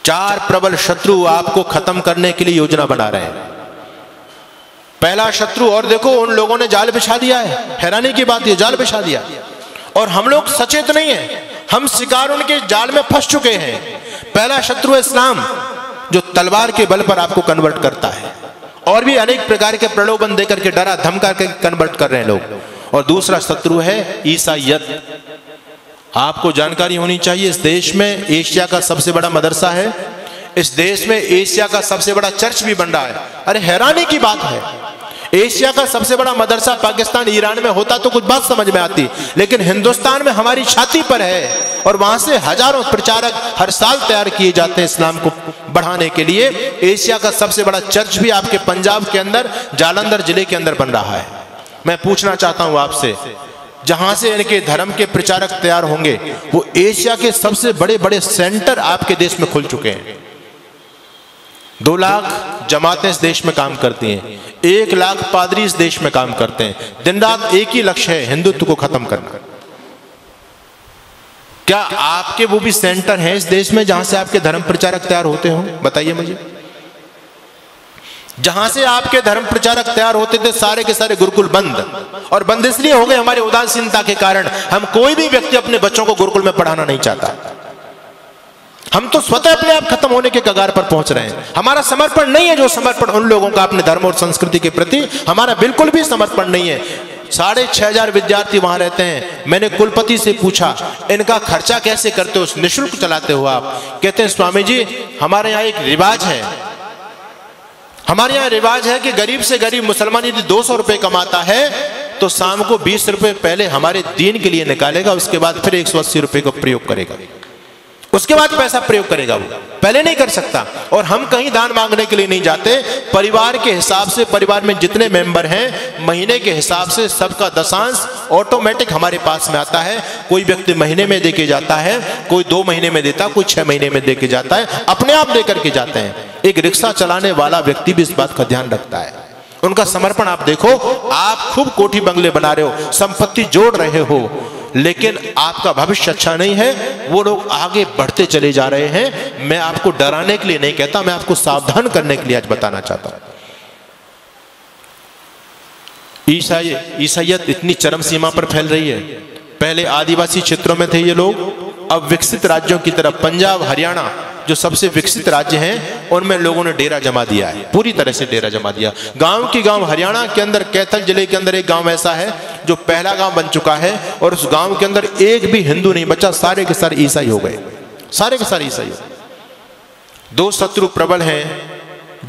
चार प्रबल शत्रु आपको खत्म करने के लिए योजना बना रहे हैं। पहला शत्रु, और देखो उन लोगों ने जाल बिछा दिया है, हैरानी की बात ये, जाल बिछा दिया और हम लोग सचेत नहीं है, हम शिकार उनके जाल में फंस चुके हैं। पहला शत्रु है इस्लाम, जो तलवार के बल पर आपको कन्वर्ट करता है, और भी अनेक प्रकार के प्रलोभन देकर के डरा धमका के कन्वर्ट कर रहे हैं लोग। और दूसरा शत्रु है ईसाईयत। आपको जानकारी होनी चाहिए, इस देश में एशिया का सबसे बड़ा मदरसा है, इस देश में एशिया का सबसे बड़ा चर्च भी बन रहा है। अरे हैरानी की बात है, एशिया का सबसे बड़ा मदरसा पाकिस्तान ईरान में होता तो कुछ बात समझ में आती, लेकिन हिंदुस्तान में हमारी छाती पर है और वहां से हजारों प्रचारक हर साल तैयार किए जाते हैं इस्लाम को बढ़ाने के लिए। एशिया का सबसे बड़ा चर्च भी आपके पंजाब के अंदर जालंधर जिले के अंदर बन रहा है। मैं पूछना चाहता हूं आपसे, जहां से इनके धर्म के प्रचारक तैयार होंगे, वो एशिया के सबसे बड़े बड़े सेंटर आपके देश में खुल चुके हैं। 2 लाख जमातें इस देश में काम करती हैं, 1 लाख पादरी इस देश में काम करते हैं। दिन रात एक ही लक्ष्य है, हिंदुत्व को खत्म करना। क्या आपके वो भी सेंटर हैं इस देश में जहां से आपके धर्म प्रचारक तैयार होते हो? बताइए मुझे। जहां से आपके धर्म प्रचारक तैयार होते थे, सारे के सारे गुरुकुल बंद, और बंद इसलिए हो गए हमारी उदासीनता के कारण। हम कोई भी व्यक्ति अपने बच्चों को गुरुकुल में पढ़ाना नहीं चाहता। हम तो स्वतः अपने आप खत्म होने के कगार पर पहुंच रहे हैं। हमारा समर्पण नहीं है जो समर्पण उन लोगों का अपने धर्म और संस्कृति के प्रति, हमारा बिल्कुल भी समर्पण नहीं है। 6500 विद्यार्थी वहां रहते हैं। मैंने कुलपति से पूछा, इनका खर्चा कैसे करते हो, निःशुल्क चलाते हो आप? कहते हैं स्वामी जी, हमारे यहाँ एक रिवाज है, हमारे यहाँ रिवाज है कि गरीब से गरीब मुसलमान यदि 200 रुपए कमाता है तो शाम को 20 रुपए पहले हमारे दीन के लिए निकालेगा, उसके बाद फिर 180 रुपए का प्रयोग करेगा, उसके बाद पैसा प्रयोग करेगा, वो पहले नहीं कर सकता। और हम कहीं दान मांगने के लिए नहीं जाते, परिवार के हिसाब से, परिवार में जितने मेंबर हैं महीने के हिसाब से सबका दशांश ऑटोमेटिक हमारे पास में आता है। कोई व्यक्ति महीने में दे के जाता है, कोई 2 महीने में देता, कोई 6 महीने में दे के जाता है, अपने आप दे करके जाते हैं। एक रिक्शा चलाने वाला व्यक्ति भी इस बात का ध्यान रखता है। उनका समर्पण आप देखो, आप खूब कोठी बंगले बना रहे हो, संपत्ति जोड़ रहे हो, लेकिन आपका भविष्य अच्छा नहीं है। वो लोग आगे बढ़ते चले जा रहे हैं। मैं आपको डराने के लिए नहीं कहता, मैं आपको सावधान करने के लिए आज बताना चाहता हूं। ईसाईयत इतनी चरम सीमा पर फैल रही है। पहले आदिवासी क्षेत्रों में थे ये लोग, अब विकसित राज्यों की तरफ, पंजाब हरियाणा जो सबसे विकसित राज्य हैं, उनमें लोगों ने डेरा जमा दिया है, पूरी तरह से डेरा जमा दिया। गांव की गांव, हरियाणा के अंदर कैथल जिले के अंदर एक गांव ऐसा है जो पहला गांव बन चुका है, और उस गांव के अंदर एक भी हिंदू नहीं बचा, सारे के सारे ईसाई हो गए, सारे के सारे ईसाई। 2 शत्रु प्रबल हैं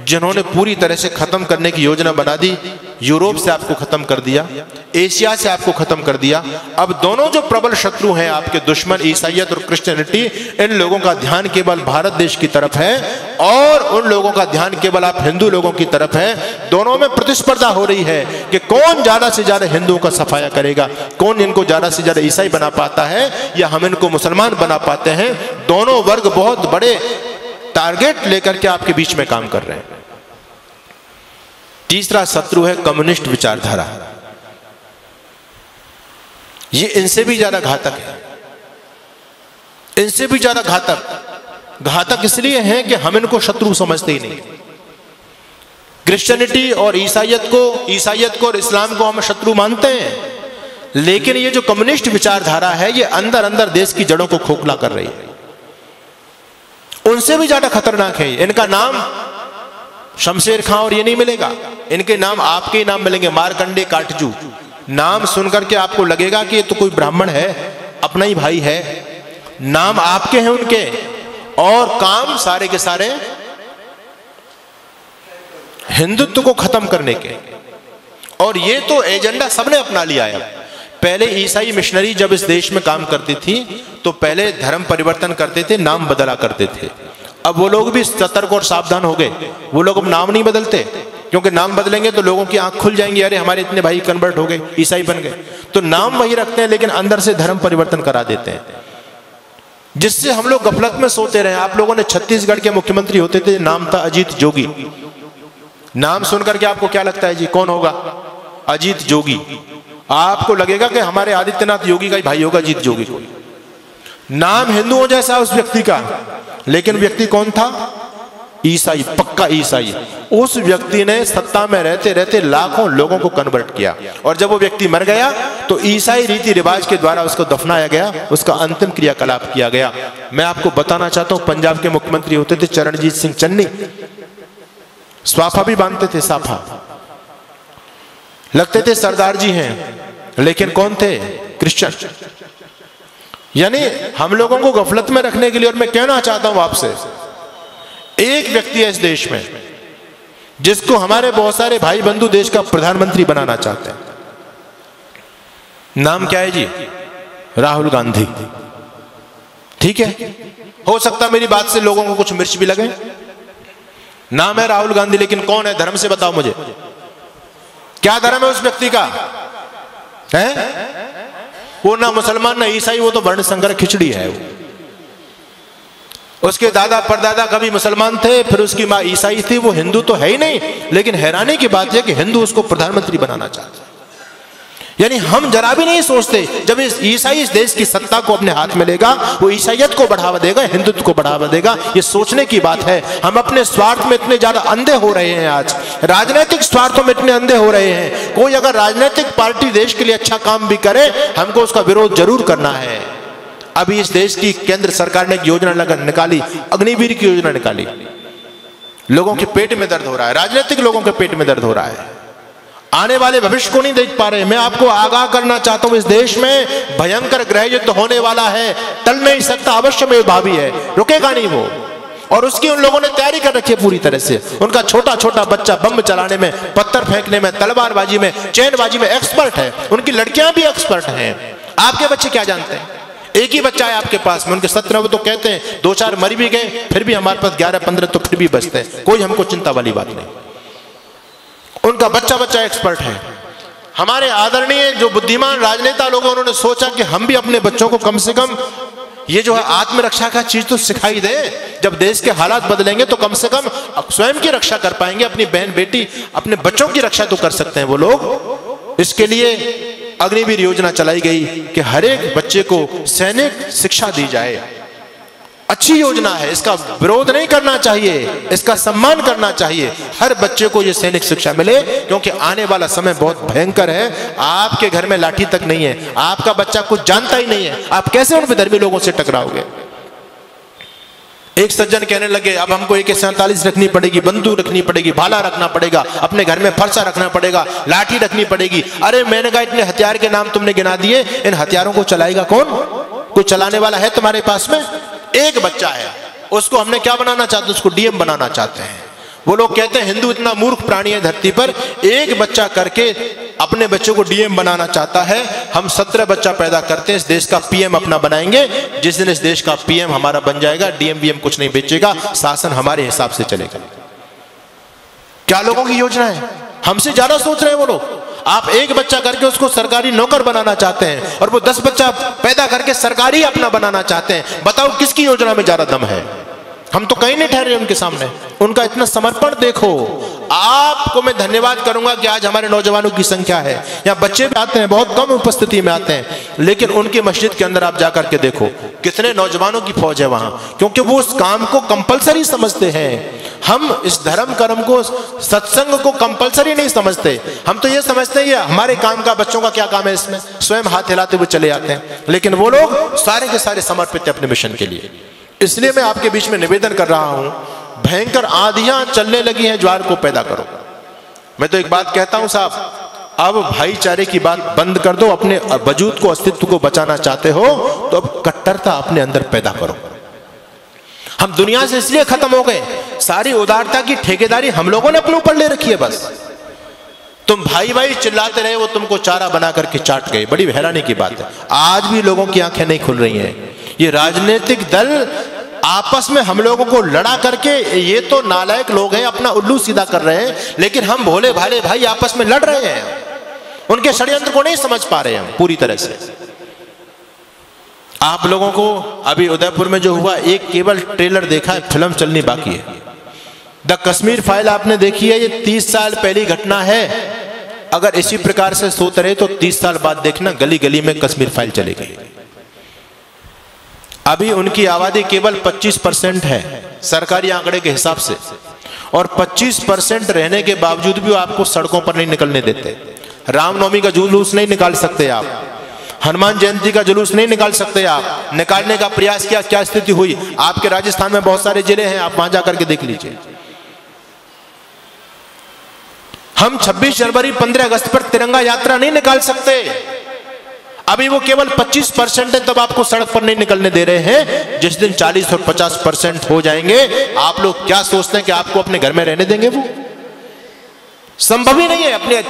जिन्होंने पूरी तरह से खत्म करने की योजना बना दी। यूरोप से आपको खत्म कर दिया, एशिया से आपको खत्म कर दिया। अब दोनों जो प्रबल शत्रु हैं आपके दुश्मन, ईसाईयत और क्रिश्चियनिटी, इन लोगों का ध्यान केवल भारत देश की तरफ है और उन लोगों का ध्यान केवल आप हिंदू लोगों की तरफ है। दोनों में प्रतिस्पर्धा हो रही है कि कौन ज्यादा से ज्यादा हिंदुओं का सफाया करेगा, कौन इनको ज्यादा से ज्यादा ईसाई बना पाता है या हम इनको मुसलमान बना पाते हैं। दोनों वर्ग बहुत बड़े टारगेट लेकर के आपके बीच में काम कर रहे हैं। तीसरा शत्रु है कम्युनिस्ट विचारधारा। ये इनसे भी ज्यादा घातक है, इनसे भी ज्यादा घातक इसलिए है कि हम इनको शत्रु समझते ही नहीं। क्रिश्चियनिटी और ईसाईयत को और इस्लाम को हम शत्रु मानते हैं, लेकिन ये जो कम्युनिस्ट विचारधारा है ये अंदर अंदर देश की जड़ों को खोखला कर रही है। उनसे भी ज्यादा खतरनाक है। इनका नाम शमशेर खां और ये नहीं मिलेगा, इनके नाम आपके ही नाम मिलेंगे, मारकंडे काटजू। नाम सुनकर के आपको लगेगा कि ये तो कोई ब्राह्मण है, अपना ही भाई है। नाम आपके हैं उनके, और काम सारे के सारे हिंदुत्व को खत्म करने के। और ये तो एजेंडा सबने अपना लिया है। पहले ईसाई मिशनरी जब इस देश में काम करती थी तो पहले धर्म परिवर्तन करते थे, नाम बदला करते थे। अब वो लोग भी सतर्क और सावधान हो गए, वो लोग अब नाम नहीं बदलते, क्योंकि नाम बदलेंगे तो लोगों की आंख खुल जाएंगी, अरे हमारे इतने भाई कन्वर्ट हो गए, ईसाई बन गए। तो नाम वही रखते हैं लेकिन अंदर से धर्म परिवर्तन करा देते हैं, जिससे हम लोग गफलत में सोते रहे। आप लोगों ने छत्तीसगढ़ के मुख्यमंत्री होते थे, नाम था अजीत जोगी। नाम सुनकर के आपको क्या लगता है जी, कौन होगा? अजीत जोगी। आपको लगेगा कि हमारे आदित्यनाथ योगी का ही भाई होगा अजीत जोगी। नाम हिंदुओं जैसा उस व्यक्ति का, लेकिन व्यक्ति कौन था? ईसाई, पक्का ईसाई। उस व्यक्ति ने सत्ता में रहते रहते लाखों लोगों को कन्वर्ट किया, और जब वो व्यक्ति मर गया तो ईसाई रीति रिवाज के द्वारा उसको दफनाया गया, उसका अंतिम क्रियाकलाप किया गया। मैं आपको बताना चाहता हूं, पंजाब के मुख्यमंत्री होते थे चरणजीत सिंह चन्नी, स्वाफा भी बांधते थे, साफा, लगते थे सरदार जी हैं, लेकिन कौन थे? क्रिश्चियन। यानी हम लोगों को गफलत में रखने के लिए, और मैं कहना चाहता हूं आपसे, एक व्यक्ति है इस देश में जिसको हमारे बहुत सारे भाई बंधु देश का प्रधानमंत्री बनाना चाहते हैं। नाम क्या है जी? राहुल गांधी। ठीक है, हो सकता मेरी बात से लोगों को कुछ मिर्च भी लगे। नाम है राहुल गांधी, लेकिन कौन है? धर्म से बताओ मुझे, क्या धर्म है उस व्यक्ति का? है वो ना मुसलमान ना ईसाई, वो तो वर्ण संकर खिचड़ी है। उसके दादा परदादा कभी मुसलमान थे, फिर उसकी माँ ईसाई थी, वो हिंदू तो है ही नहीं। लेकिन हैरानी की बात यह कि हिंदू उसको प्रधानमंत्री बनाना चाहते हैं। यानी हम जरा भी नहीं सोचते, जब इस ईसाई इस देश की सत्ता को अपने हाथ में लेगा, वो ईसाइयत को बढ़ावा देगा, हिंदुत्व को बढ़ावा देगा। ये सोचने की बात है। हम अपने स्वार्थ में इतने ज्यादा अंधे हो रहे हैं, आज राजनीतिक स्वार्थों में इतने अंधे हो रहे हैं। कोई अगर राजनीतिक पार्टी देश के लिए अच्छा काम भी करे, हमको उसका विरोध जरूर करना है। अभी इस देश की केंद्र सरकार ने एक योजना निकाली, अग्निवीर की योजना निकाली। लोगों के पेट में दर्द हो रहा है, राजनीतिक लोगों के पेट में दर्द हो रहा है, आने वाले भविष्य को नहीं देख पा रहे। मैं आपको आगाह करना चाहता हूं, इस देश में भयंकर गृह युद्ध होने वाला है, टल नहीं सकता, अवश्य में भावी है, रुकेगा नहीं वो। और उसकी उन लोगों ने तैयारी कर रखी है पूरी तरह से। उनका छोटा छोटा बच्चा बम चलाने में, पत्थर फेंकने में, तलवारबाजी में, चैनबाजी में एक्सपर्ट है। उनकी लड़कियां भी एक्सपर्ट हैं। आपके बच्चे क्या जानते हैं? एक ही बच्चा है आपके पास में, उनके 17 वो तो कहते हैं 2-4 मर भी गए, फिर भी हमारे पास 11-15 तो फिर भी बचते हैं, कोई हमको चिंता वाली बात नहीं। उनका बच्चा बच्चा एक्सपर्ट है। हमारे आदरणीय जो बुद्धिमान राजनेता लोग हैं, उन्होंने सोचा कि हम भी अपने बच्चों को कम से कम ये जो है आत्मरक्षा का चीज तो सिखाई दे। जब देश के हालात बदलेंगे तो कम से कम स्वयं की रक्षा कर पाएंगे, अपनी बहन बेटी अपने बच्चों की रक्षा तो कर सकते हैं वो लोग। इसके लिए अग्निवीर योजना चलाई गई कि हर एक बच्चे को सैनिक शिक्षा दी जाए। अच्छी योजना है, इसका विरोध नहीं करना चाहिए, इसका सम्मान करना चाहिए। हर बच्चे को ये सैनिक शिक्षा मिले, क्योंकि आने वाला समय बहुत भयंकर है। आपके घर में लाठी तक नहीं है, आपका बच्चा कुछ जानता ही नहीं है, आप कैसे उन विधर्मी लोगों से टकराओगे? एक सज्जन कहने लगे, अब हमको AK-47 रखनी पड़ेगी, बंदूक रखनी पड़ेगी, भाला रखना पड़ेगा, अपने घर में फरसा रखना पड़ेगा, लाठी रखनी पड़ेगी। अरे मैंने कहा, इतने हथियार के नाम तुमने गिना दिए, इन हथियारों को चलाएगा कौन? कोई चलाने वाला है तुम्हारे पास में? एक बच्चा है, उसको हमने क्या बनाना चाहते हैं? उसको DM बनाना चाहते हैं। वो लोग कहते हैं हिंदू इतना मूर्ख प्राणी है धरती पर, एक बच्चा करके अपने बच्चों को DM बनाना चाहता है। हम 17 बच्चा पैदा करते हैं, इस देश का PM अपना बनाएंगे। जिस दिन इस देश का PM हमारा बन जाएगा, DM कुछ नहीं बेचेगा, शासन हमारे हिसाब से चलेगा। क्या लोगों की योजना है? हमसे ज्यादा सोच रहे हैं वो लोग। आप एक बच्चा करके उसको सरकारी नौकर बनाना चाहते हैं, और वो 10 बच्चा पैदा करके सरकारी अपना बनाना चाहते हैं। बताओ किसकी योजना में ज्यादा दम है? हम तो कहीं नहीं ठहरे उनके सामने। उनका इतना समर्पण देखो। आपको मैं धन्यवाद करूंगा कि आज हमारे नौजवानों की संख्या है, यहाँ बच्चे भी आते हैं, बहुत कम उपस्थिति में आते हैं, लेकिन उनकी मस्जिद के अंदर आप जाकर के देखो कितने नौजवानों की फौज है वहां, क्योंकि वो उस काम को कंपलसरी समझते हैं। हम इस धर्म कर्म को, सत्संग को कंपलसरी नहीं समझते। हम तो ये समझते हैं ये हमारे काम का, बच्चों का क्या काम है इसमें, स्वयं हाथ हिलाते हुए चले जाते हैं। लेकिन वो लोग सारे के सारे समर्पित है अपने मिशन के लिए। इसलिए मैं आपके बीच में निवेदन कर रहा हूं, भयंकर आंधियां चलने लगी हैं, ज्वार को पैदा करो। मैं तो एक बात कहता हूं साहब, अब भाईचारे की बात बंद कर दो। अपने वजूद को, अस्तित्व को बचाना चाहते हो तो अब कट्टरता अपने अंदर पैदा करो। हम दुनिया से इसलिए खत्म हो गए, सारी उदारता की ठेकेदारी हम लोगों ने अपने ऊपर ले रखी है। बस तुम भाई भाई चिल्लाते रहे, वो तुमको चारा बना करके चाट गए। बड़ी हैरानी की बात है, आज भी लोगों की आंखें नहीं खुल रही हैं। ये राजनीतिक दल आपस में हम लोगों को लड़ा करके, ये तो नालायक लोग हैं, अपना उल्लू सीधा कर रहे हैं, लेकिन हम भोले भाले भाई आपस में लड़ रहे हैं। उनके षड्यंत्र को नहीं समझ पा रहे हैं पूरी तरह से। आप लोगों को अभी उदयपुर में जो हुआ, एक केवल ट्रेलर देखा है, फिल्म चलनी बाकी है। द कश्मीर फाइल आपने देखी है, ये 30 साल पहली घटना है। अगर इसी प्रकार से सोते रहे तो 30 साल बाद देखना गली गली में कश्मीर फाइल चलेगी। अभी उनकी आबादी केवल 25% है सरकारी आंकड़े के हिसाब से, और 25% रहने के बावजूद भी वो आपको सड़कों पर नहीं निकलने देते। रामनवमी का जुलूस नहीं निकाल सकते आप, हनुमान जयंती का जुलूस नहीं निकाल सकते आप। निकालने का प्रयास किया, क्या स्थिति हुई? आपके राजस्थान में बहुत सारे जिले हैं, आप वहां जाकर के देख लीजिए। हम 26 जनवरी 15 अगस्त पर तिरंगा यात्रा नहीं निकाल सकते। अभी वो केवल 25% है, तब आपको सड़क पर नहीं निकलने दे रहे हैं। जिस दिन 40 और 50% हो जाएंगे, आप लोग क्या सोचते हैं कि आपको अपने घर में रहने देंगे? वो संभव ही नहीं है। अपने